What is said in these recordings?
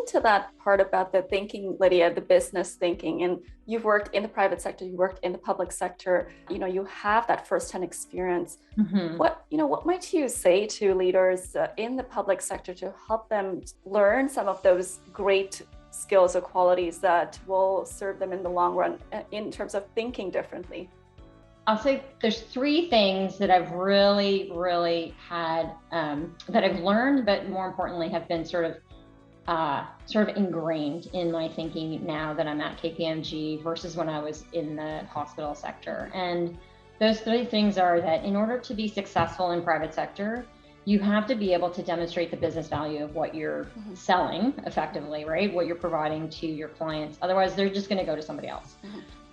into that part about the thinking, Lydia, the business thinking, and you've worked in the private sector, you worked in the public sector, you have that firsthand experience. What might you say to leaders in the public sector to help them learn some of those great skills or qualities that will serve them in the long run in terms of thinking differently? I'll say there's three things that I've really, really had, that I've learned, but more importantly have been sort of ingrained in my thinking now that I'm at KPMG versus when I was in the hospital sector. And those three things are that in order to be successful in private sector, you have to be able to demonstrate the business value of what you're selling effectively, right? What you're providing to your clients. Otherwise, they're just going to go to somebody else.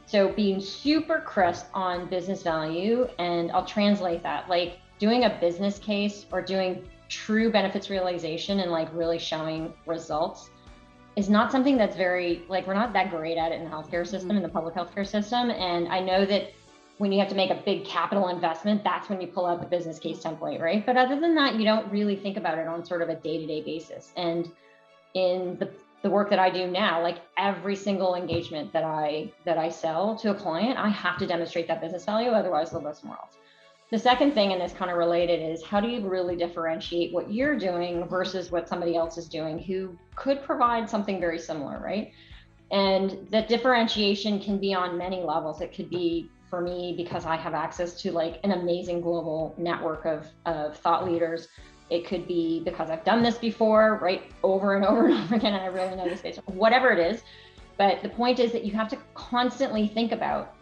So being super crisp on business value, and I'll translate that, like doing a business case or doing true benefits realization and like really showing results is not something that's very, like, we're not that great at it in the healthcare system, in the public healthcare system. And I know that when you have to make a big capital investment, that's when you pull out the business case template, right? But other than that, you don't really think about it on sort of a day-to-day basis. And in the work that I do now, like every single engagement that I sell to a client, I have to demonstrate that business value, otherwise they'll go somewhere else. The second thing, and it's kind of related, is how do you really differentiate what you're doing versus what somebody else is doing who could provide something very similar, right? And that differentiation can be on many levels. It could be, for me, because I have access to like an amazing global network of thought leaders. It could be because I've done this before, right? Over and over and over again, and I really know this space, whatever it is. But the point is that you have to constantly think about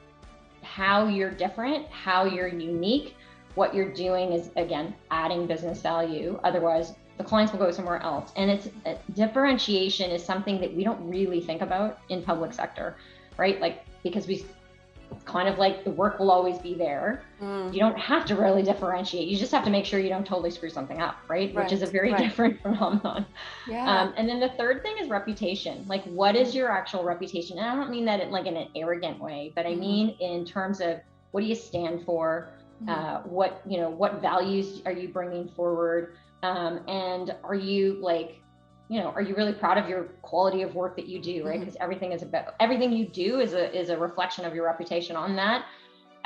how you're different, how you're unique. What you're doing is, again, adding business value. Otherwise, the clients will go somewhere else. And it's differentiation is something that we don't really think about in public sector, right? Like, because we kind of like the work will always be there. You don't have to really differentiate. You just have to make sure you don't totally screw something up, right? Which is a very different phenomenon. And then the third thing is reputation. Like, what is your actual reputation? And I don't mean that in like in an arrogant way, but I mean in terms of what do you stand for? What values are you bringing forward? And are you like, are you really proud of your quality of work that you do, right? Because everything you do is a reflection of your reputation on that.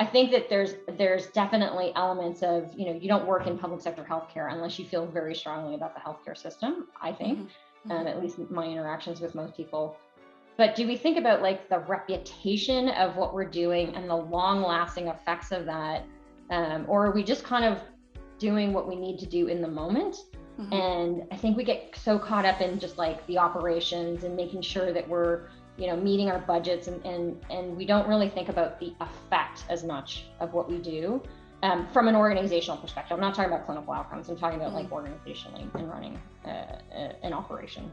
I think that there's definitely elements of, you don't work in public sector healthcare unless you feel very strongly about the healthcare system, I think, at least my interactions with most people. But do we think about like the reputation of what we're doing and the long lasting effects of that? Or are we just kind of doing what we need to do in the moment? And I think we get so caught up in just like the operations and making sure that we're, meeting our budgets and we don't really think about the effect as much of what we do from an organizational perspective. I'm not talking about clinical outcomes. I'm talking about like organizationally and running an operation.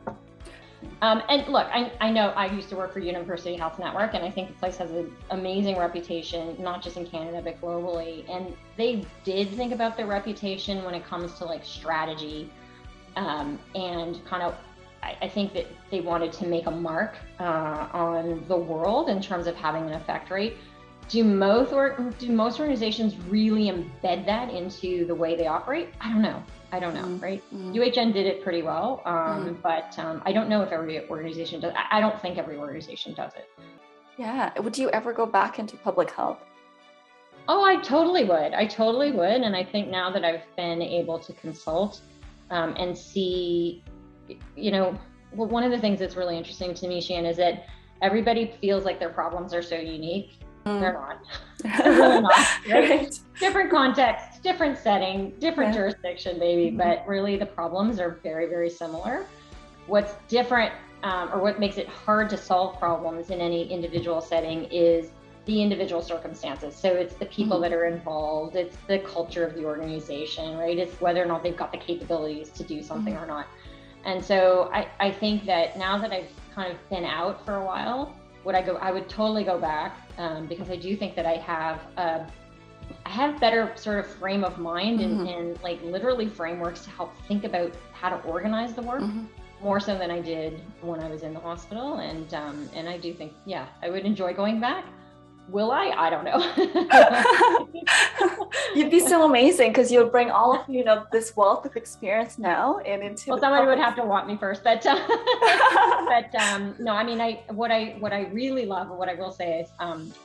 And look, I know I used to work for University Health Network, and I think the place has an amazing reputation, not just in Canada, but globally. And they did think about their reputation when it comes to like strategy. And kind of, I think that they wanted to make a mark on the world in terms of having an effect rate. Do most organizations really embed that into the way they operate? I don't know, right? UHN did it pretty well, but I don't know if every organization does. I don't think every organization does it. Yeah. Would you ever go back into public health? Oh, I totally would. And I think now that I've been able to consult and see, well, one of the things that's really interesting to me, Shiyen, is that everybody feels like their problems are so unique. They're not. They're really not. Right? Different context, different setting, different jurisdiction, maybe, but really the problems are very, very similar. What's different or what makes it hard to solve problems in any individual setting is the individual circumstances. So it's the people that are involved, it's the culture of the organization, right? It's whether or not they've got the capabilities to do something or not. And so I think that now that I've kind of been out for a while, I would totally go back because I do think that I have better sort of frame of mind and like literally frameworks to help think about how to organize the work more so than I did when I was in the hospital. And I do think, I would enjoy going back. Will I? I don't know. You'd be so amazing because you'll bring all of this wealth of experience now and into. Well, somebody would have to want me first, but But no, I mean, what I really love, or what I will say is,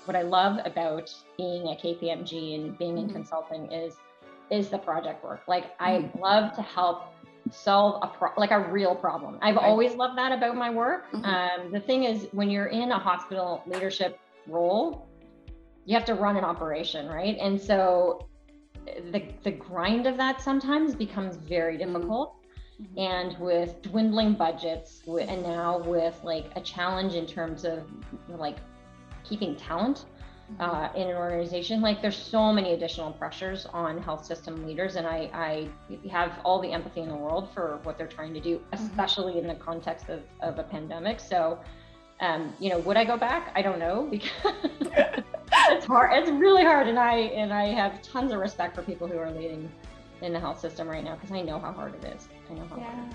what I love about being at KPMG and being in consulting is the project work. Like, I love to help solve a real problem. I've always loved that about my work. The thing is, when you're in a hospital leadership role, you have to run an operation, right? And so the grind of that sometimes becomes very difficult. And with dwindling budgets, and now with like a challenge in terms of like keeping talent in an organization, like there's so many additional pressures on health system leaders, and I have all the empathy in the world for what they're trying to do, especially in the context of a pandemic. So, would I go back? I don't know, because it's hard. It's really hard, and I have tons of respect for people who are leading in the health system right now, because I know how hard it is. I know how hard it is.